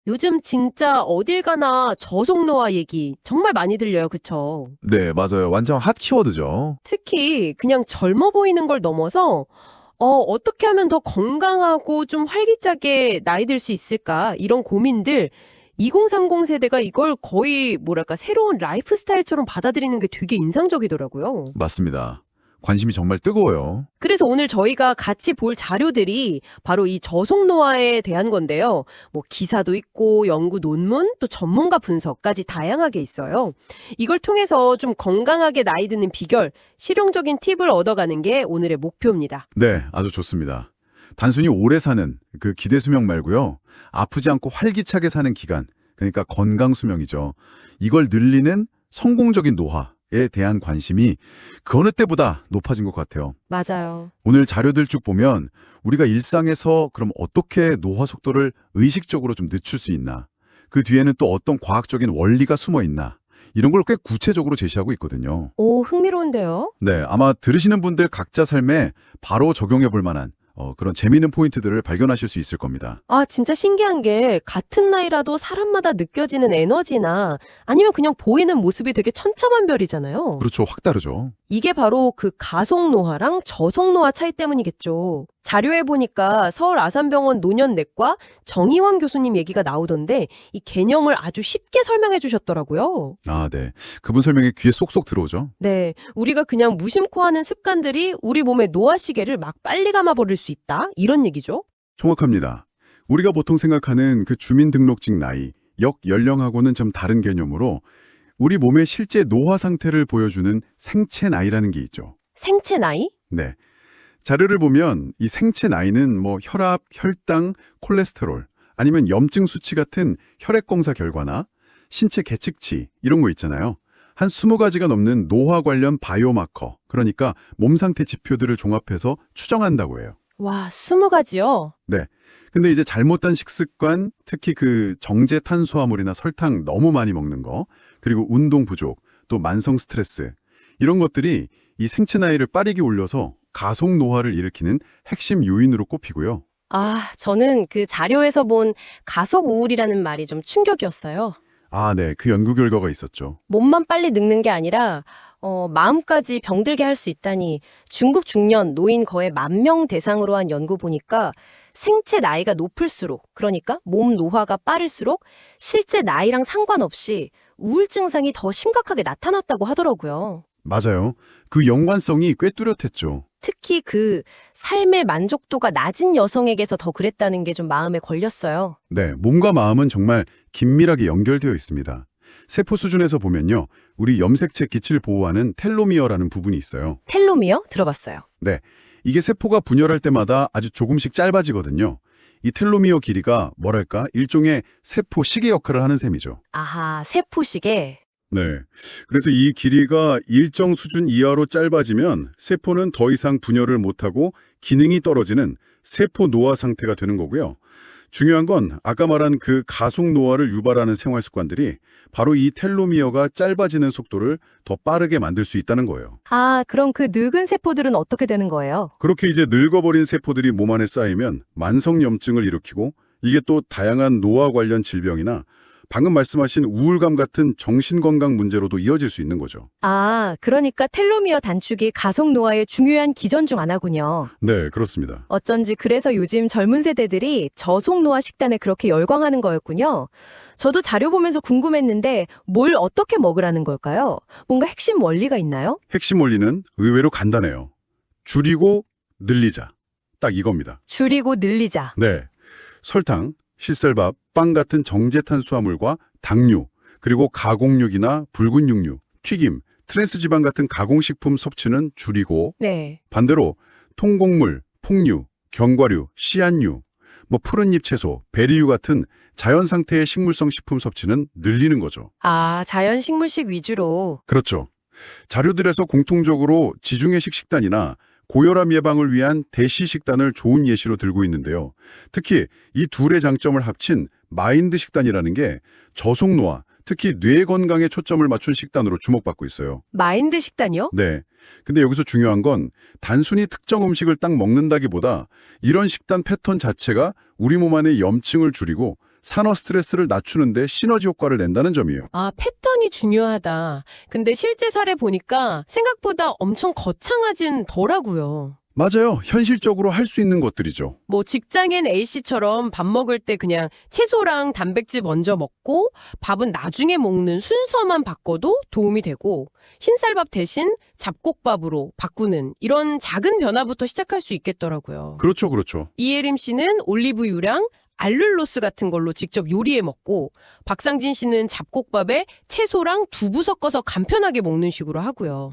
요즘 진짜 어딜 가나 저속노화 얘기 정말 많이 들려요, 그쵸? 네, 맞아요. 완전 핫 키워드죠. 특히 그냥 젊어 보이는 걸 넘어서 어떻게 하면 더 건강하고 좀 활기차게 나이 들 수 있을까? 이런 고민들 2030 세대가 이걸 거의 뭐랄까 새로운 라이프 스타일처럼 받아들이는 게 되게 인상적이더라고요. 맞습니다. 관심이 정말 뜨거워요. 그래서 오늘 저희가 같이 볼 자료들이 바로 이 저속노화에 대한 건데요. 뭐 기사도 있고 연구 논문 또 전문가 분석까지 다양하게 있어요. 이걸 통해서 좀 건강하게 나이 드는 비결, 실용적인 팁을 얻어가는 게 오늘의 목표입니다. 네, 아주 좋습니다. 단순히 오래 사는 그 기대 수명 말고요. 아프지 않고 활기차게 사는 기간, 그러니까 건강 수명이죠. 이걸 늘리는 성공적인 노화에 대한 관심이 그 어느 때보다 높아진 것 같아요. 맞아요. 오늘 자료들 쭉 보면 우리가 일상에서 그럼 어떻게 노화 속도를 의식적으로 좀 늦출 수 있나? 그 뒤에는 또 어떤 과학적인 원리가 숨어 있나? 이런 걸 꽤 구체적으로 제시하고 있거든요. 오, 흥미로운데요? 네, 아마 들으시는 분들 각자 삶에 바로 적용해 볼 만한 그런 재미있는 포인트들을 발견하실 수 있을 겁니다. 아, 진짜 신기한 게 같은 나이라도 사람마다 느껴지는 에너지나 아니면 그냥 보이는 모습이 되게 천차만별이잖아요. 그렇죠, 확 다르죠. 이게 바로 그 가속노화랑 저속노화 차이 때문이겠죠. 자료에 보니까 서울 아산병원 노년내과 정희원 교수님 얘기가 나오던데 이 개념을 아주 쉽게 설명해 주셨더라고요. 아, 네. 그분 설명이 귀에 쏙쏙 들어오죠. 네, 우리가 그냥 무심코 하는 습관들이 우리 몸의 노화 시계를 막 빨리 감아버릴 수 있다. 이런 얘기죠. 정확합니다. 우리가 보통 생각하는 그 주민등록증 나이, 연령하고는 좀 다른 개념으로 우리 몸의 실제 노화 상태를 보여주는 생체 나이라는 게 있죠. 생체 나이? 네. 자료를 보면 이 생체 나이는 뭐 혈압, 혈당, 콜레스테롤, 아니면 염증 수치 같은 혈액 검사 결과나 신체 계측치 이런 거 있잖아요. 한 20가지가 넘는 노화 관련 바이오마커, 그러니까 몸 상태 지표들을 종합해서 추정한다고 해요. 와, 20가지요? 네. 근데 이제 잘못된 식습관, 특히 그 정제 탄수화물이나 설탕 너무 많이 먹는 거, 그리고 운동 부족, 또 만성 스트레스, 이런 것들이 이 생체 나이를 빠르게 올려서 가속 노화를 일으키는 핵심 요인으로 꼽히고요. 아, 저는 그 자료에서 본 가속 우울이라는 말이 좀 충격이었어요. 아, 네. 그 연구 결과가 있었죠. 몸만 빨리 늙는 게 아니라 마음까지 병들게 할 수 있다니 중국 중년 노인 거의 10,000명 대상으로 한 연구 보니까 생체 나이가 높을수록 그러니까 몸 노화가 빠를수록 실제 나이랑 상관없이 우울 증상이 더 심각하게 나타났다고 하더라고요. 맞아요. 그 연관성이 꽤 뚜렷했죠. 특히 그 삶의 만족도가 낮은 여성에게서 더 그랬다는 게 좀 마음에 걸렸어요. 네. 몸과 마음은 정말 긴밀하게 연결되어 있습니다. 세포 수준에서 보면요. 우리 염색체 기치를 보호하는 텔로미어라는 부분이 있어요. 텔로미어 들어봤어요. 네. 이게 세포가 분열할 때마다 아주 조금씩 짧아지거든요. 이 텔로미어 길이가 뭐랄까 일종의 세포 시계 역할을 하는 셈이죠. 아하, 세포시계. 네. 그래서 이 길이가 일정 수준 이하로 짧아지면 세포는 더 이상 분열을 못하고 기능이 떨어지는 세포 노화 상태가 되는 거고요. 중요한 건 아까 말한 그 가속 노화를 유발하는 생활 습관들이 바로 이 텔로미어가 짧아지는 속도를 더 빠르게 만들 수 있다는 거예요. 아, 그럼 그 늙은 세포들은 어떻게 되는 거예요? 그렇게 이제 늙어버린 세포들이 몸 안에 쌓이면 만성염증을 일으키고 이게 또 다양한 노화 관련 질병이나 방금 말씀하신 우울감 같은 정신건강 문제로도 이어질 수 있는 거죠. 아, 그러니까 텔로미어 단축이 가속 노화의 중요한 기전 중 하나군요. 네, 그렇습니다. 어쩐지 그래서 요즘 젊은 세대들이 저속 노화 식단에 그렇게 열광하는 거였군요. 저도 자료 보면서 궁금했는데 뭘 어떻게 먹으라는 걸까요? 뭔가 핵심 원리가 있나요? 핵심 원리는 의외로 간단해요. 줄이고 늘리자. 딱 이겁니다. 줄이고 늘리자. 네. 설탕, 실쌀밥, 빵 같은 정제 탄수화물과 당류, 그리고 가공육이나 붉은 육류, 튀김, 트랜스지방 같은 가공식품 섭취는 줄이고 네. 반대로 통곡물, 폭류, 견과류, 씨앗류, 뭐 푸른 잎 채소, 베리류 같은 자연 상태의 식물성 식품 섭취는 늘리는 거죠. 아, 자연 식물식 위주로. 그렇죠. 자료들에서 공통적으로 지중해식 식단이나 고혈압 예방을 위한 대시 식단을 좋은 예시로 들고 있는데요. 특히 이 둘의 장점을 합친 마인드 식단이라는 게 저속노화, 특히 뇌 건강에 초점을 맞춘 식단으로 주목받고 있어요. 마인드 식단이요? 네. 근데 여기서 중요한 건 단순히 특정 음식을 딱 먹는다기보다 이런 식단 패턴 자체가 우리 몸 안의 염증을 줄이고 산화 스트레스를 낮추는데 시너지 효과를 낸다는 점이에요. 아, 패턴이 중요하다. 근데 실제 사례 보니까 생각보다 엄청 거창하진 덜하고요. 맞아요. 현실적으로 할 수 있는 것들이죠. 뭐 직장인 A씨처럼 밥 먹을 때 그냥 채소랑 단백질 먼저 먹고 밥은 나중에 먹는 순서만 바꿔도 도움이 되고 흰쌀밥 대신 잡곡밥으로 바꾸는 이런 작은 변화부터 시작할 수 있겠더라고요. 그렇죠, 그렇죠. 이예림 씨는 올리브유랑 알룰로스 같은 걸로 직접 요리해 먹고 박상진 씨는 잡곡밥에 채소랑 두부 섞어서 간편하게 먹는 식으로 하고요.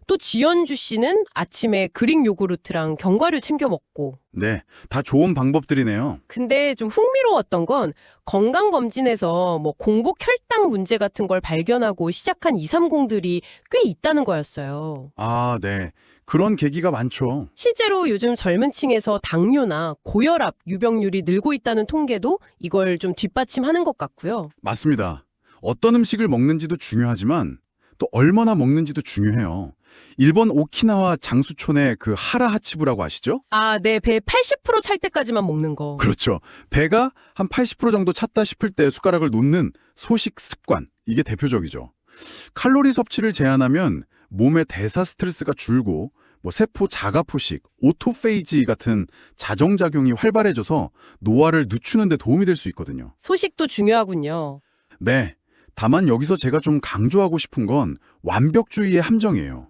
또 지연주 씨는 아침에 그릭 요구르트랑 견과류 챙겨 먹고. 네, 다 좋은 방법들이네요. 근데 좀 흥미로웠던 건 건강검진에서 뭐 공복 혈당 문제 같은 걸 발견하고 시작한 230들이 꽤 있다는 거였어요. 아, 네. 그런 계기가 많죠. 실제로 요즘 젊은 층에서 당뇨나 고혈압 유병률이 늘고 있다는 통계도 이걸 좀 뒷받침하는 것 같고요. 맞습니다. 어떤 음식을 먹는지도 중요하지만 또 얼마나 먹는지도 중요해요. 일본 오키나와 장수촌의 그 하라하치부라고 아시죠? 아, 네, 배 80% 찰 때까지만 먹는 거. 그렇죠. 배가 한 80% 정도 찼다 싶을 때 숟가락을 놓는 소식 습관. 이게 대표적이죠. 칼로리 섭취를 제한하면 몸의 대사 스트레스가 줄고 뭐 세포 자가포식, 오토페이지 같은 자정작용이 활발해져서 노화를 늦추는 데 도움이 될 수 있거든요. 소식도 중요하군요. 네. 다만 여기서 제가 좀 강조하고 싶은 건 완벽주의의 함정이에요.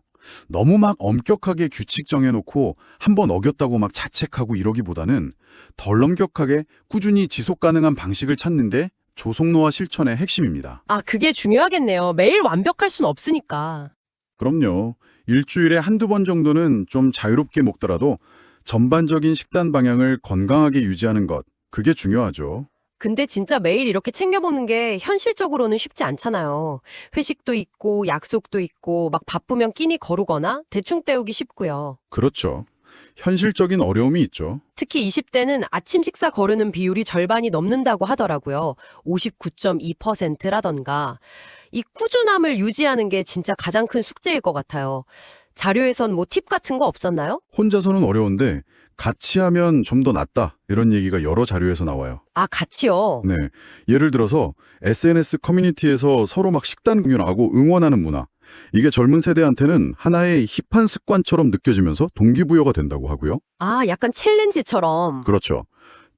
너무 막 엄격하게 규칙 정해놓고 한번 어겼다고 막 자책하고 이러기보다는 덜 엄격하게 꾸준히 지속 가능한 방식을 찾는데 조속노화 실천의 핵심입니다. 아, 그게 중요하겠네요. 매일 완벽할 순 없으니까. 그럼요. 일주일에 한두 번 정도는 좀 자유롭게 먹더라도 전반적인 식단 방향을 건강하게 유지하는 것, 그게 중요하죠. 근데 진짜 매일 이렇게 챙겨 먹는 게 현실적으로는 쉽지 않잖아요. 회식도 있고 약속도 있고 막 바쁘면 끼니 거르거나 대충 때우기 쉽고요. 그렇죠. 현실적인 어려움이 있죠. 특히 20대는 아침 식사 거르는 비율이 절반이 넘는다고 하더라고요. 59.2%라던가. 이 꾸준함을 유지하는 게 진짜 가장 큰 숙제일 것 같아요. 자료에선 뭐 팁 같은 거 없었나요? 혼자서는 어려운데 같이 하면 좀 더 낫다. 이런 얘기가 여러 자료에서 나와요. 아, 같이요? 네. 예를 들어서 SNS 커뮤니티에서 서로 막 식단 공유하고 응원하는 문화. 이게 젊은 세대한테는 하나의 힙한 습관처럼 느껴지면서 동기부여가 된다고 하고요. 아, 약간 챌린지처럼. 그렇죠.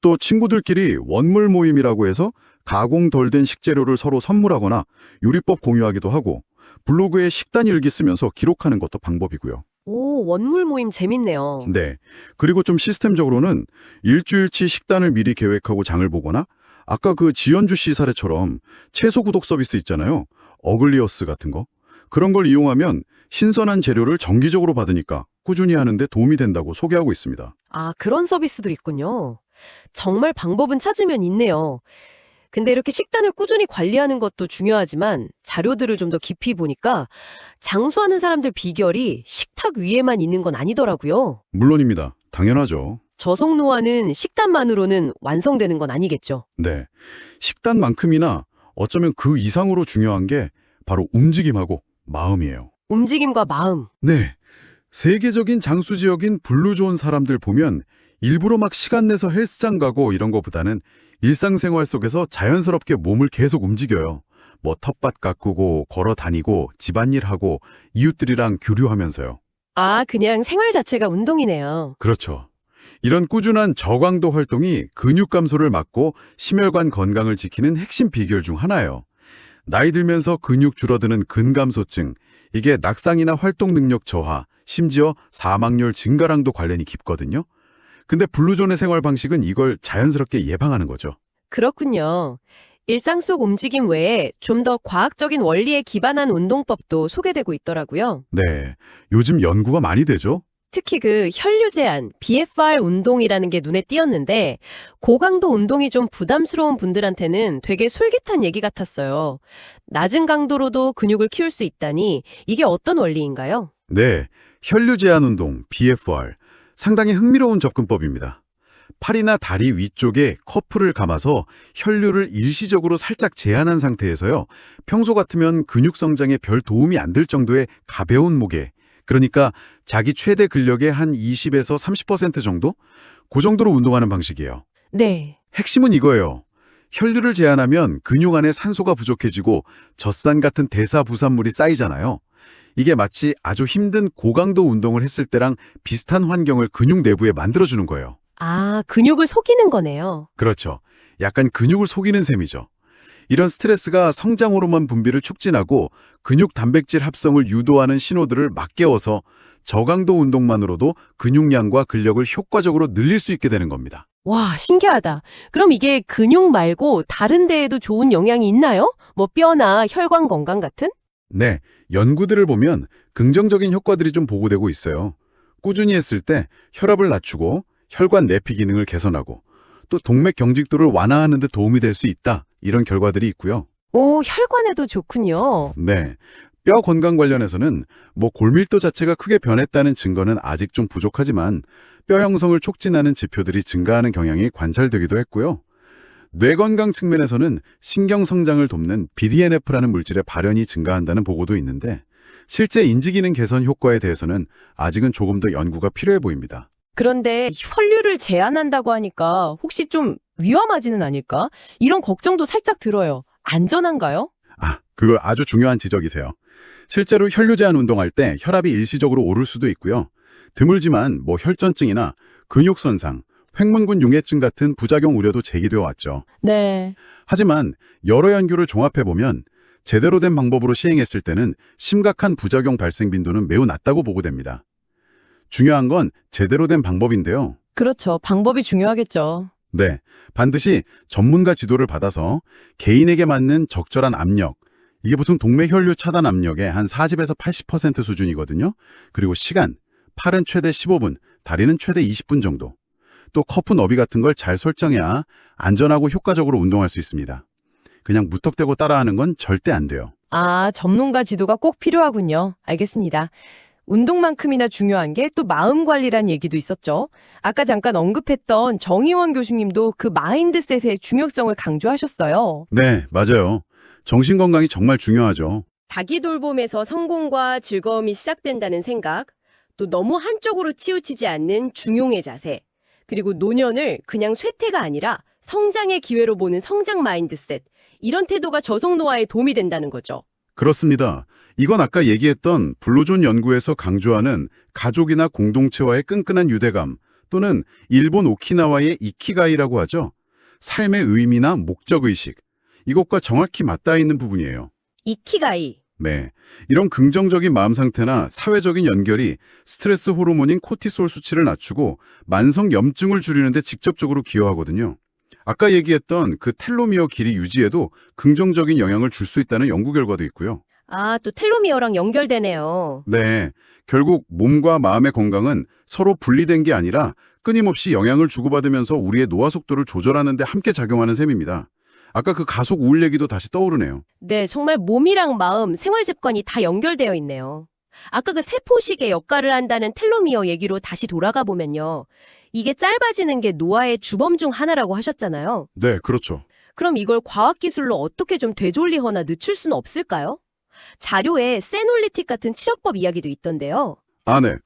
또 친구들끼리 원물 모임이라고 해서 가공 덜 된 식재료를 서로 선물하거나 요리법 공유하기도 하고 블로그에 식단 일기 쓰면서 기록하는 것도 방법이고요. 오, 원물 모임 재밌네요. 네. 그리고 좀 시스템적으로는 일주일치 식단을 미리 계획하고 장을 보거나 아까 그 지연주 씨 사례처럼 채소 구독 서비스 있잖아요. 어글리어스 같은 거. 그런 걸 이용하면 신선한 재료를 정기적으로 받으니까 꾸준히 하는데 도움이 된다고 소개하고 있습니다. 아, 그런 서비스도 있군요. 정말 방법은 찾으면 있네요. 근데 이렇게 식단을 꾸준히 관리하는 것도 중요하지만 자료들을 좀 더 깊이 보니까 장수하는 사람들 비결이 식탁 위에만 있는 건 아니더라고요. 물론입니다. 당연하죠. 저속노화는 식단만으로는 완성되는 건 아니겠죠. 네. 식단만큼이나 어쩌면 그 이상으로 중요한 게 바로 움직임하고 마음이에요. 움직임과 마음. 네. 세계적인 장수 지역인 블루존 사람들 보면 일부러 막 시간 내서 헬스장 가고 이런 거보다는 일상생활 속에서 자연스럽게 몸을 계속 움직여요. 뭐 텃밭 가꾸고 걸어 다니고 집안일하고 이웃들이랑 교류하면서요. 아, 그냥 생활 자체가 운동이네요. 그렇죠. 이런 꾸준한 저강도 활동이 근육 감소를 막고 심혈관 건강을 지키는 핵심 비결 중 하나예요. 나이 들면서 근육 줄어드는 근감소증, 이게 낙상이나 활동 능력 저하, 심지어 사망률 증가랑도 관련이 깊거든요. 근데 블루존의 생활 방식은 이걸 자연스럽게 예방하는 거죠. 그렇군요. 일상 속 움직임 외에 좀 더 과학적인 원리에 기반한 운동법도 소개되고 있더라고요. 네, 요즘 연구가 많이 되죠? 특히 그 혈류 제한, BFR 운동이라는 게 눈에 띄었는데 고강도 운동이 좀 부담스러운 분들한테는 되게 솔깃한 얘기 같았어요. 낮은 강도로도 근육을 키울 수 있다니 이게 어떤 원리인가요? 네, 혈류 제한 운동, BFR. 상당히 흥미로운 접근법입니다. 팔이나 다리 위쪽에 커프를 감아서 혈류를 일시적으로 살짝 제한한 상태에서요. 평소 같으면 근육 성장에 별 도움이 안 될 정도의 가벼운 무게, 그러니까 자기 최대 근력의 한 20에서 30% 정도? 그 정도로 운동하는 방식이에요. 네. 핵심은 이거예요. 혈류를 제한하면 근육 안에 산소가 부족해지고 젖산 같은 대사부산물이 쌓이잖아요. 이게 마치 아주 힘든 고강도 운동을 했을 때랑 비슷한 환경을 근육 내부에 만들어주는 거예요. 아, 근육을 속이는 거네요. 그렇죠. 약간 근육을 속이는 셈이죠. 이런 스트레스가 성장 호르몬 분비를 촉진하고 근육 단백질 합성을 유도하는 신호들을 막깨워서 저강도 운동만으로도 근육량과 근력을 효과적으로 늘릴 수 있게 되는 겁니다. 와, 신기하다. 그럼 이게 근육 말고 다른 데에도 좋은 영향이 있나요? 뭐 뼈나 혈관 건강 같은? 네, 연구들을 보면 긍정적인 효과들이 좀 보고되고 있어요. 꾸준히 했을 때 혈압을 낮추고 혈관 내피 기능을 개선하고 또 동맥 경직도를 완화하는 데 도움이 될 수 있다. 이런 결과들이 있고요. 오, 혈관에도 좋군요. 네, 뼈 건강 관련해서는 골밀도 자체가 크게 변했다는 증거는 아직 좀 부족하지만 뼈 형성을 촉진하는 지표들이 증가하는 경향이 관찰되기도 했고요. 뇌 건강 측면에서는 신경 성장을 돕는 BDNF라는 물질의 발현이 증가한다는 보고도 있는데 실제 인지 기능 개선 효과에 대해서는 아직은 조금 더 연구가 필요해 보입니다. 그런데 혈류를 제한한다고 하니까 혹시 좀 위험하지는 않을까? 이런 걱정도 살짝 들어요. 안전한가요? 그거 아주 중요한 지적이세요. 실제로 혈류 제한 운동할 때 혈압이 일시적으로 오를 수도 있고요. 드물지만 혈전증이나 근육 손상, 횡문근 융해증 같은 부작용 우려도 제기되어 왔죠. 네. 하지만 여러 연구를 종합해보면 제대로 된 방법으로 시행했을 때는 심각한 부작용 발생 빈도는 매우 낮다고 보고됩니다. 중요한 건 제대로 된 방법인데요. 그렇죠. 방법이 중요하겠죠. 네, 반드시 전문가 지도를 받아서 개인에게 맞는 적절한 압력, 이게 보통 동맥혈류 차단 압력의 한 40에서 80% 수준이거든요. 그리고 시간, 팔은 최대 15분, 다리는 최대 20분 정도. 또 커프 너비 같은 걸 잘 설정해야 안전하고 효과적으로 운동할 수 있습니다. 그냥 무턱대고 따라하는 건 절대 안 돼요. 아, 전문가 지도가 꼭 필요하군요. 알겠습니다. 운동만큼이나 중요한 게 또 마음 관리란 얘기도 있었죠. 아까 잠깐 언급했던 정의원 교수님도 그 마인드셋의 중요성을 강조하셨어요. 네, 맞아요. 정신건강이 정말 중요하죠. 자기 돌봄에서 성공과 즐거움이 시작된다는 생각, 또 너무 한쪽으로 치우치지 않는 중용의 자세, 그리고 노년을 그냥 쇠퇴가 아니라 성장의 기회로 보는 성장 마인드셋, 이런 태도가 저속 노화에 도움이 된다는 거죠. 그렇습니다. 이건 아까 얘기했던 블루존 연구에서 강조하는 가족이나 공동체와의 끈끈한 유대감 또는 일본 오키나와의 이키가이라고 하죠. 삶의 의미나 목적의식, 이것과 정확히 맞닿아 있는 부분이에요. 이키가이. 네, 이런 긍정적인 마음 상태나 사회적인 연결이 스트레스 호르몬인 코티솔 수치를 낮추고 만성 염증을 줄이는 데 직접적으로 기여하거든요. 아까 얘기했던 그 텔로미어 길이 유지에도 긍정적인 영향을 줄 수 있다는 연구 결과도 있고요. 아, 또 텔로미어랑 연결되네요. 네, 결국 몸과 마음의 건강은 서로 분리된 게 아니라 끊임없이 영향을 주고받으면서 우리의 노화 속도를 조절하는 데 함께 작용하는 셈입니다. 아까 그 가속 우울 얘기도 다시 떠오르네요. 네, 정말 몸이랑 마음, 생활 습관이 다 연결되어 있네요. 아까 그 세포식의 역할을 한다는 텔로미어 얘기로 다시 돌아가 보면요. 이게 짧아지는 게 노화의 주범 중 하나라고 하셨잖아요. 네, 그렇죠. 그럼 이걸 과학기술로 어떻게 좀 되돌리거나 늦출 수는 없을까요? 자료에 세놀리틱 같은 치료법 이야기도 있던데요. 네.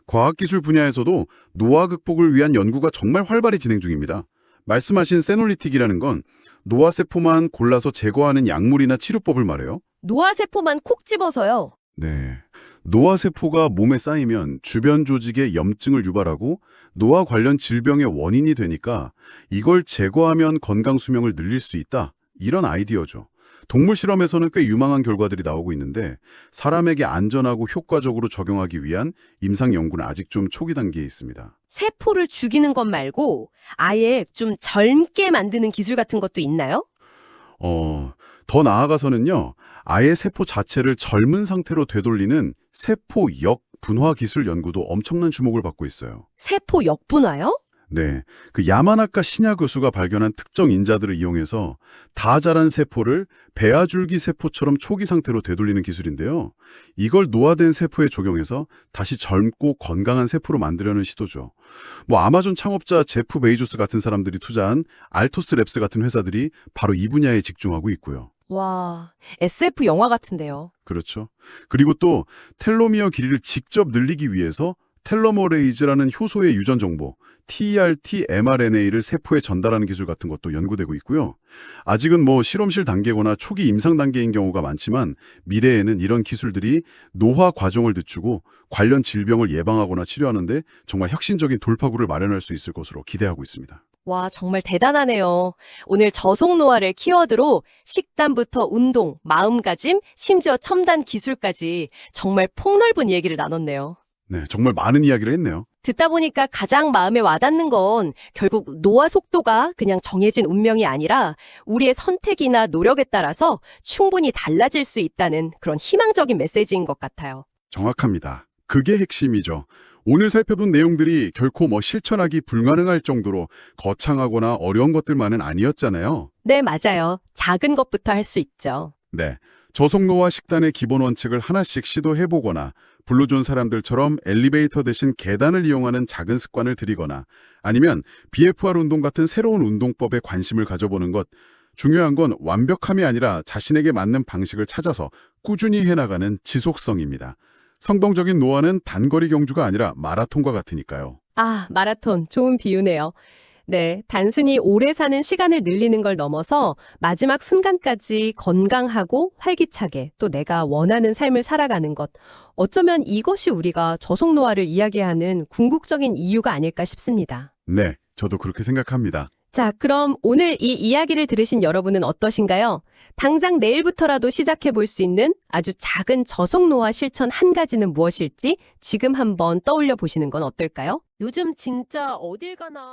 과학기술 분야에서도 노화 극복을 위한 연구가 정말 활발히 진행 중입니다. 말씀하신 세놀리틱이라는 건 노화세포만 골라서 제거하는 약물이나 치료법을 말해요. 노화세포만 콕 집어서요. 네. 노화세포가 몸에 쌓이면 주변 조직에 염증을 유발하고 노화 관련 질병의 원인이 되니까 이걸 제거하면 건강 수명을 늘릴 수 있다. 이런 아이디어죠. 동물 실험에서는 꽤 유망한 결과들이 나오고 있는데 사람에게 안전하고 효과적으로 적용하기 위한 임상 연구는 아직 좀 초기 단계에 있습니다. 세포를 죽이는 것 말고 아예 좀 젊게 만드는 기술 같은 것도 있나요? 더 나아가서는요. 아예 세포 자체를 젊은 상태로 되돌리는 세포역 분화 기술 연구도 엄청난 주목을 받고 있어요. 세포 역분화요? 네, 그 야마나카 시냐 교수가 발견한 특정 인자들을 이용해서 다 자란 세포를 배아줄기 세포처럼 초기 상태로 되돌리는 기술인데요. 이걸 노화된 세포에 적용해서 다시 젊고 건강한 세포로 만들려는 시도죠. 아마존 창업자 제프 베이조스 같은 사람들이 투자한 알토스 랩스 같은 회사들이 바로 이 분야에 집중하고 있고요. 와, SF 영화 같은데요. 그렇죠. 그리고 또 텔로미어 길이를 직접 늘리기 위해서 텔로머레이즈라는 효소의 유전 정보, TERT mRNA를 세포에 전달하는 기술 같은 것도 연구되고 있고요. 아직은 실험실 단계거나 초기 임상 단계인 경우가 많지만 미래에는 이런 기술들이 노화 과정을 늦추고 관련 질병을 예방하거나 치료하는데 정말 혁신적인 돌파구를 마련할 수 있을 것으로 기대하고 있습니다. 와, 정말 대단하네요. 오늘 저속노화를 키워드로 식단부터 운동, 마음가짐, 심지어 첨단 기술까지 정말 폭넓은 얘기를 나눴네요. 네, 정말 많은 이야기를 했네요. 듣다 보니까 가장 마음에 와닿는 건 결국 노화 속도가 그냥 정해진 운명이 아니라 우리의 선택이나 노력에 따라서 충분히 달라질 수 있다는 그런 희망적인 메시지인 것 같아요. 정확합니다. 그게 핵심이죠. 오늘 살펴본 내용들이 결코 실천하기 불가능할 정도로 거창하거나 어려운 것들만은 아니었잖아요. 네, 맞아요. 작은 것부터 할 수 있죠. 네, 저속노화 식단의 기본 원칙을 하나씩 시도해보거나 블루존 사람들처럼 엘리베이터 대신 계단을 이용하는 작은 습관을 들이거나 아니면 BFR 운동 같은 새로운 운동법에 관심을 가져보는 것. 중요한 건 완벽함이 아니라 자신에게 맞는 방식을 찾아서 꾸준히 해나가는 지속성입니다. 성공적인 노화는 단거리 경주가 아니라 마라톤과 같으니까요. 아, 마라톤. 좋은 비유네요. 네, 단순히 오래 사는 시간을 늘리는 걸 넘어서 마지막 순간까지 건강하고 활기차게 또 내가 원하는 삶을 살아가는 것. 어쩌면 이것이 우리가 저속노화를 이야기하는 궁극적인 이유가 아닐까 싶습니다. 네, 저도 그렇게 생각합니다. 자, 그럼 오늘 이 이야기를 들으신 여러분은 어떠신가요? 당장 내일부터라도 시작해 볼 수 있는 아주 작은 저속노화 실천 한 가지는 무엇일지 지금 한번 떠올려 보시는 건 어떨까요? 요즘 진짜 어딜 가나